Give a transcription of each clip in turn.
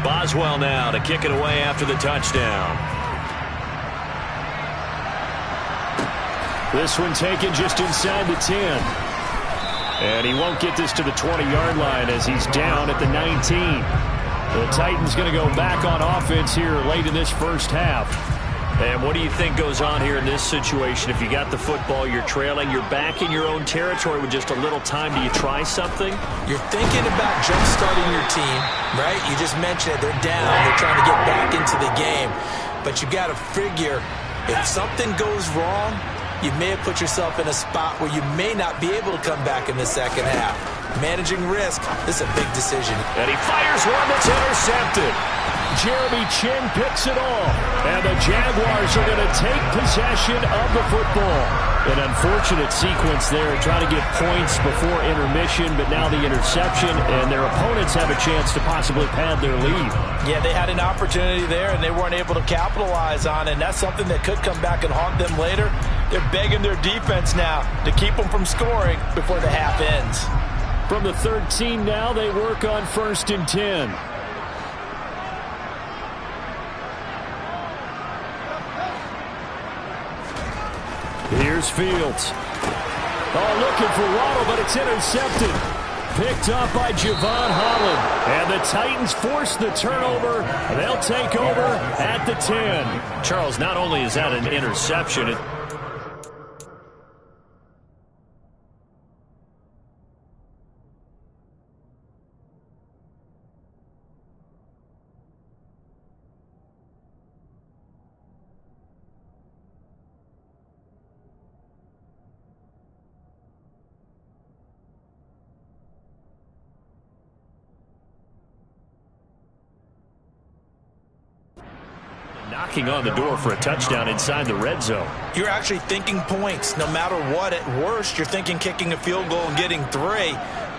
Boswell now to kick it away after the touchdown. This one taken just inside the 10. And he won't get this to the 20-yard line as he's down at the 19. The Titans going to go back on offense here late in this first half. And what do you think goes on here in this situation? If you got the football, you're trailing, you're back in your own territory with just a little time. Do you try something? You're thinking about jump-starting your team, right? You just mentioned it. They're down. They're trying to get back into the game. But you got to figure if something goes wrong, you may have put yourself in a spot where you may not be able to come back in the second half. Managing risk, this is a big decision. And he fires one that's intercepted. Jeremy Chin picks it off. And the Jaguars are going to take possession of the football. An unfortunate sequence there, trying to get points before intermission, but now the interception, and their opponents have a chance to possibly pad their lead. Yeah, they had an opportunity there, and they weren't able to capitalize on it, and that's something that could come back and haunt them later. They're begging their defense now to keep them from scoring before the half ends. From the 13 now, they work on 1st and 10. Here's Fields. Oh, looking for Waddle, but it's intercepted. Picked up by Javon Holland. And the Titans force the turnover. They'll take over at the 10. Charles, not only is that an interception, knocking on the door for a touchdown inside the red zone. You're actually thinking points. No matter what, at worst, you're thinking kicking a field goal and getting 3.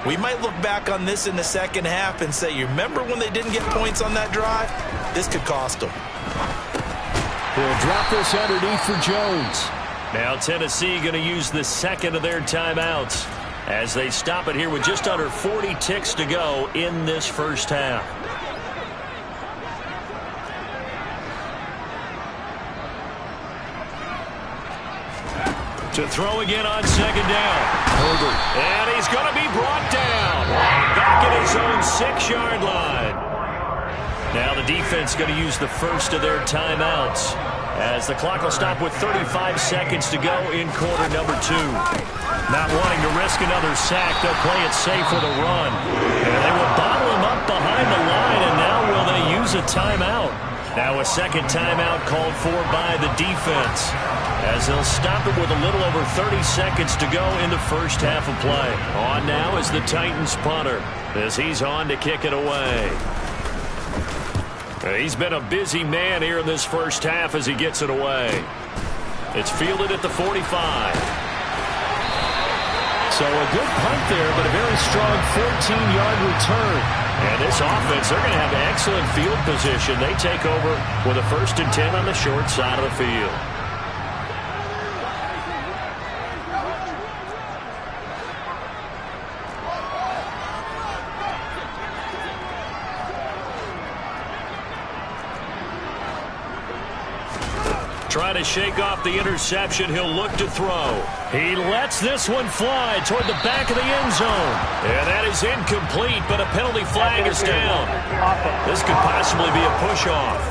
We might look back on this in the second half and say, you remember when they didn't get points on that drive? This could cost them. They'll drop this underneath for Jones. Now Tennessee going to use the second of their timeouts as they stop it here with just under 40 ticks to go in this first half. To throw again on second down. Herbert. And he's going to be brought down. Back at his own 6-yard line. Now the defense going to use the first of their timeouts as the clock will stop with 35 seconds to go in quarter number 2. Not wanting to risk another sack, they'll play it safe with a run. And they will bottle him up behind the line, and now will they use a timeout? Now a second timeout called for by the defense as they'll stop it with a little over 30 seconds to go in the first half of play. On now is the Titans punter as he's on to kick it away. He's been a busy man here in this first half as he gets it away. It's fielded at the 45. So a good punt there, but a very strong 14-yard return. And this offense, they're going to have excellent field position. They take over with a 1st and 10 on the short side of the field. Trying to shake off the interception. He'll look to throw. He lets this one fly toward the back of the end zone. And that is incomplete, but a penalty flag is down. This could possibly be a push-off.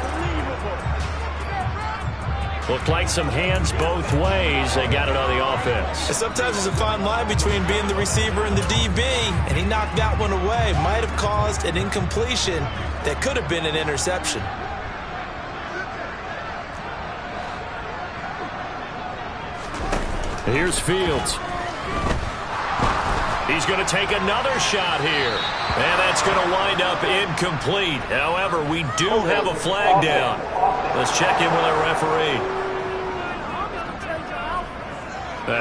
Looked like some hands both ways. They got it on the offense. And sometimes there's a fine line between being the receiver and the DB, and he knocked that one away. Might have caused an incompletion that could have been an interception. Here's Fields. He's going to take another shot here. And that's going to wind up incomplete. However, we do have a flag down. Let's check in with our referee.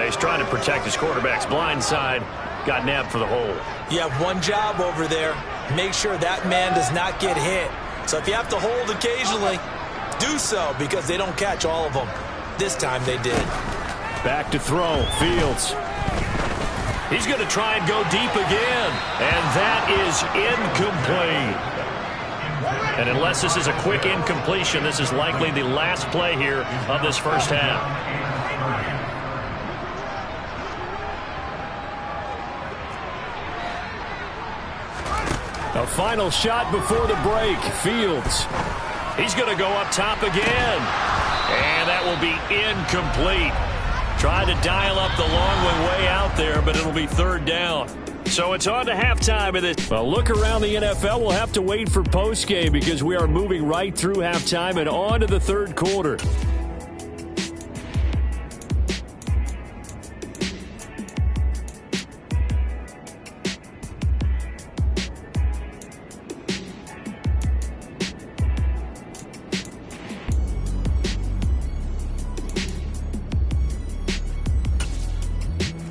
He's trying to protect his quarterback's blind side. Got nabbed for the hold. You have one job over there. Make sure that man does not get hit. So if you have to hold occasionally, do so because they don't catch all of them. This time they did. Back to throw. Fields. He's going to try and go deep again. And that is incomplete. And unless this is a quick incompletion, this is likely the last play here of this first half. A final shot before the break. Fields. He's going to go up top again. And that will be incomplete. Tried to dial up the long one way out there, but it'll be third down. So it's on to halftime of this. Well, look around the NFL. We'll have to wait for postgame because we are moving right through halftime and on to the third quarter.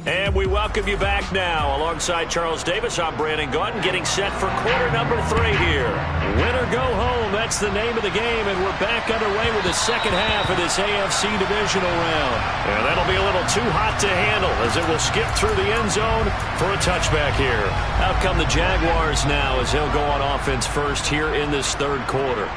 And we welcome you back now. Alongside Charles Davis, I'm Brandon Gaudin, getting set for quarter number 3 here. Win or go home, that's the name of the game, and we're back underway with the second half of this AFC divisional round. And that'll be a little too hot to handle as it will skip through the end zone for a touchback here. Out come the Jaguars now as they'll go on offense first here in this third quarter.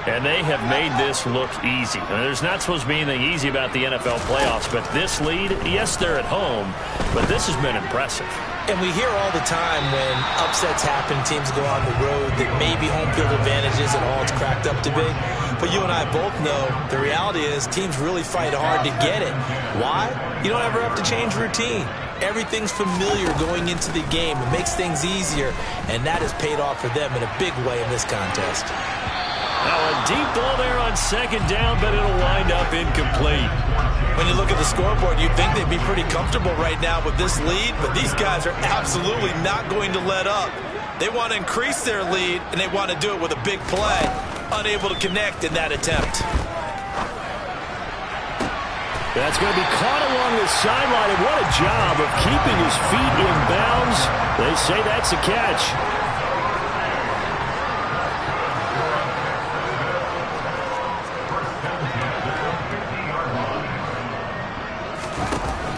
And they have made this look easy. I mean, there's not supposed to be anything easy about the NFL playoffs, but this lead, yes, they're at home, but this has been impressive. And we hear all the time when upsets happen, teams go on the road, that maybe home field advantage isn't all it's cracked up to be. But you and I both know the reality is teams really fight hard to get it. Why? You don't ever have to change routine. Everything's familiar going into the game. It makes things easier, and that has paid off for them in a big way in this contest. Now a deep ball there on second down, but it'll wind up incomplete. When you look at the scoreboard, you'd think they'd be pretty comfortable right now with this lead, but these guys are absolutely not going to let up. They want to increase their lead, and they want to do it with a big play. Unable to connect in that attempt. That's going to be caught along the sideline, and what a job of keeping his feet in bounds. They say that's a catch.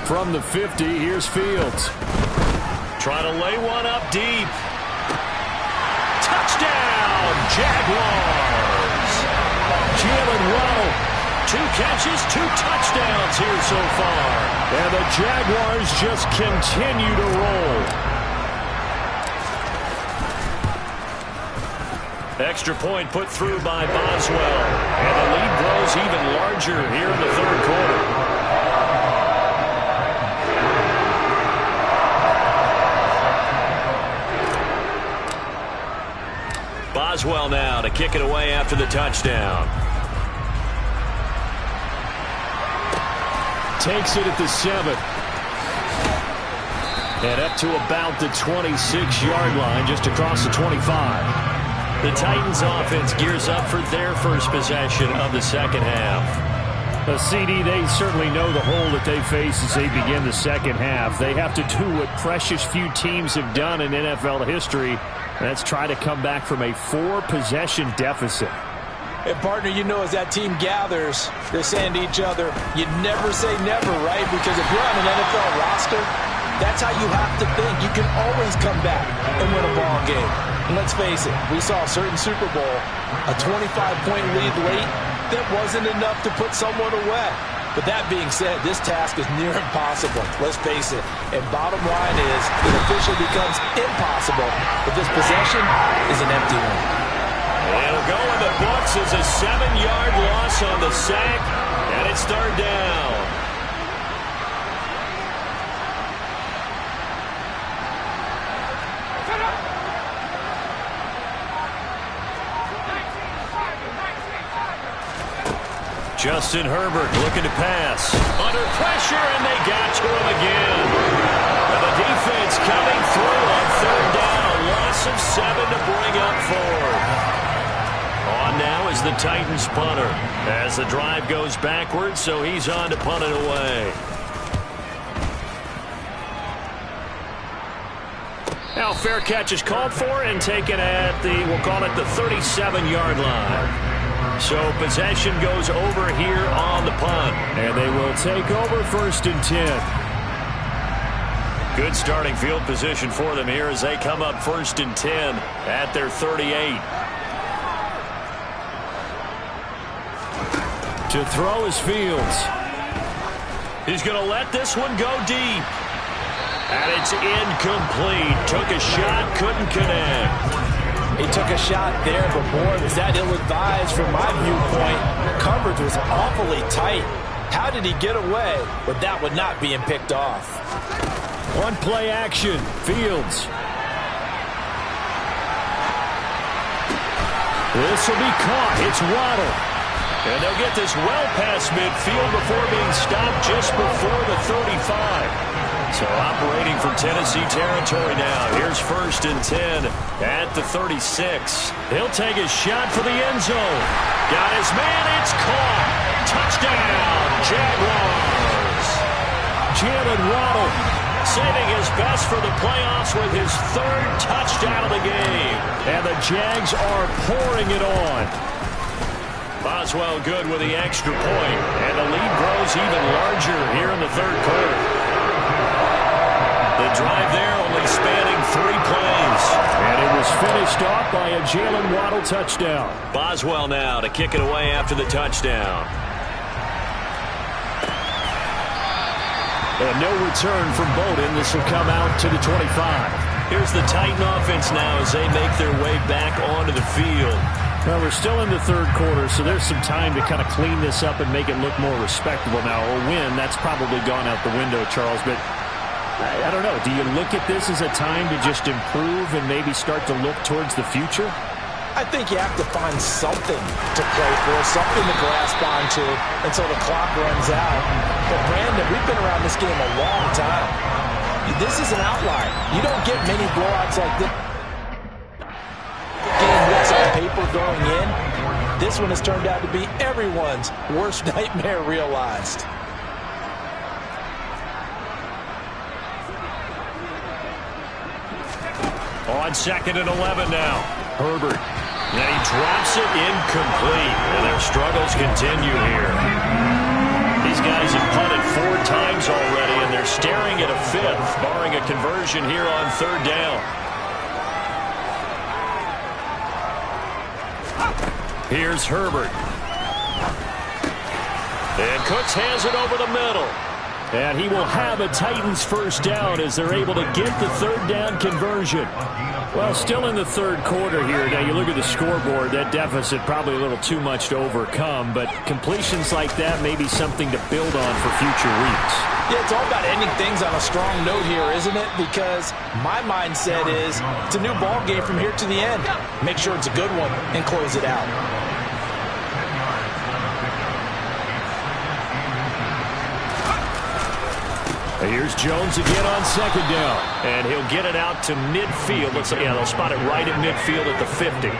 From the 50, here's Fields. Trying to lay one up deep. Touchdown, Jaguars. Jalen Waddle. 2 catches, 2 touchdowns here so far. And the Jaguars just continue to roll. Extra point put through by Boswell. And the lead grows even larger here in the third quarter. Boswell now to kick it away after the touchdown. Takes it at the 7. And up to about the 26-yard line, just across the 25. The Titans offense gears up for their first possession of the second half. A CD, they certainly know the hole that they face as they begin the second half. They have to do what precious few teams have done in NFL history. That's try to come back from a 4-possession deficit. And partner, you know, as that team gathers, they're saying to each other, you never say never, right? Because if you're on an NFL roster, that's how you have to think. You can always come back and win a ball game. And let's face it, we saw a certain Super Bowl, a 25-point lead late, that wasn't enough to put someone away. But that being said, this task is near impossible. Let's face it. And bottom line is, it officially becomes impossible. But this possession is an empty one. It'll go in the books as a 7-yard loss on the sack, and it's third down. Justin Herbert looking to pass. Under pressure, and they got to him again. And the defense coming through on third down. A loss of 7 to bring up fourth. On now is the Titans punter. As the drive goes backwards, so he's on to punt it away. Now fair catch is called for and taken at the, we'll call it the 37-yard line. So possession goes over here on the punt. And they will take over 1st and 10. Good starting field position for them here as they come up 1st and 10 at their 38. To throw is Fields. He's going to let this one go deep. And it's incomplete. Took a shot, couldn't connect. He took a shot there, but boy, was that ill-advised from my viewpoint. Coverage was awfully tight. How did he get away with that one not being picked off? One play action. Fields. This will be caught. It's Waddle. And they'll get this well past midfield before being stopped just before the 35. So operating from Tennessee territory now. Here's 1st and 10 at the 36. He'll take a shot for the end zone. Got his man. It's caught. Touchdown, Jaguars. Jalen Waddle saving his best for the playoffs with his 3rd touchdown of the game. And the Jags are pouring it on. Boswell good with the extra point. And the lead grows even larger here in the 3rd quarter. The drive there only spanning 3 plays. And it was finished off by a Jalen Waddle touchdown. Boswell now to kick it away after the touchdown. And no return from Bowden. This will come out to the 25. Here's the Titan offense now as they make their way back onto the field. Well, we're still in the 3rd quarter, so there's some time to kind of clean this up and make it look more respectable now. A win, that's probably gone out the window, Charles, but I don't know. Do you look at this as a time to just improve and maybe start to look towards the future? I think you have to find something to play for, something to grasp onto until the clock runs out. But, Brandon, we've been around this game a long time. This is an outlier. You don't get many blowouts like this. The game looks on paper going in. This one has turned out to be everyone's worst nightmare realized. On 2nd and 11 now. Herbert. And he drops it incomplete. And their struggles continue here. These guys have punted 4 times already, and they're staring at a 5th, barring a conversion here on 3rd down. Here's Herbert. And Cooks has it over the middle. And he will have a Titans 1st down as they're able to get the 3rd down conversion. Well, still in the 3rd quarter here. Now, you look at the scoreboard, that deficit probably a little too much to overcome, but completions like that may be something to build on for future weeks. Yeah, it's all about ending things on a strong note here, isn't it? Because my mindset is it's a new ball game from here to the end. Make sure it's a good one and close it out. Here's Jones again on 2nd down. And he'll get it out to midfield. Let's say, yeah, they'll spot it right at midfield at the 50.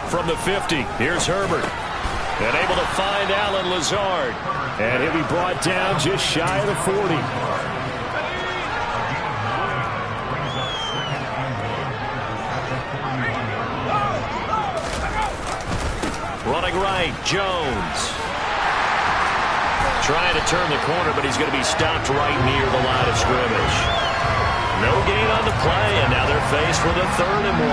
From the 50, here's Herbert. And able to find Allen Lazard. And he'll be brought down just shy of the 40. Running right, Jones. Trying to turn the corner, but he's going to be stopped right near the line of scrimmage. No gain on the play, and now they're faced with a 3rd and 1.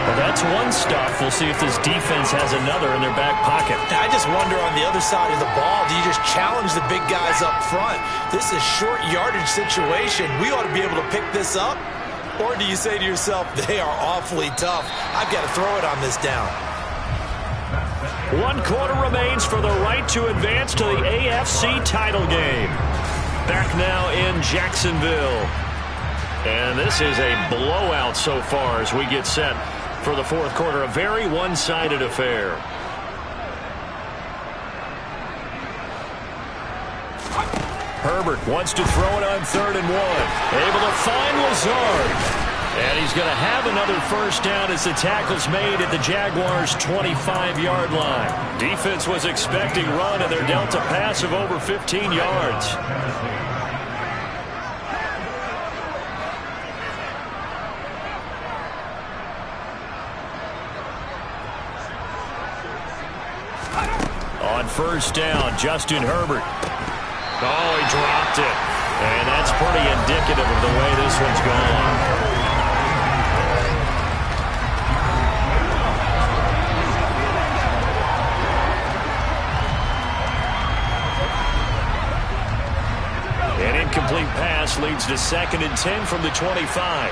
Well, that's one stuff. We'll see if this defense has another in their back pocket. I just wonder on the other side of the ball, do you just challenge the big guys up front? This is short yardage situation. We ought to be able to pick this up. Or do you say to yourself, they are awfully tough. I've got to throw it on this down. 1 quarter remains for the right to advance to the AFC title game. Back now in Jacksonville. And this is a blowout so far as we get set for the 4th quarter. A very one-sided affair. Herbert wants to throw it on 3rd and 1. Able to find Lazard. And he's going to have another 1st down as the tackle's made at the Jaguars' 25-yard line. Defense was expecting run, and they're dealt a pass of over 15 yards. On 1st down, Justin Herbert. Oh, he dropped it. And that's pretty indicative of the way this one's gone. An incomplete pass leads to 2nd and 10 from the 25.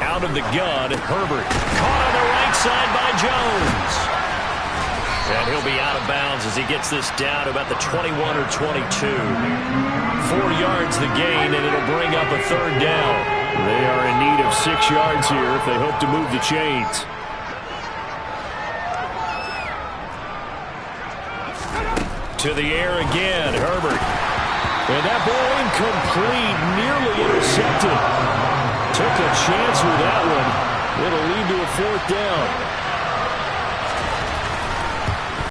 Out of the gun, Herbert. Caught on the right side by Jones. And he'll be out of bounds as he gets this down to about the 21 or 22. 4 yards the gain, and it'll bring up a 3rd down. They are in need of 6 yards here if they hope to move the chains. To the air again, Herbert. And that ball incomplete, nearly intercepted. Took a chance with that one. It'll lead to a 4th down.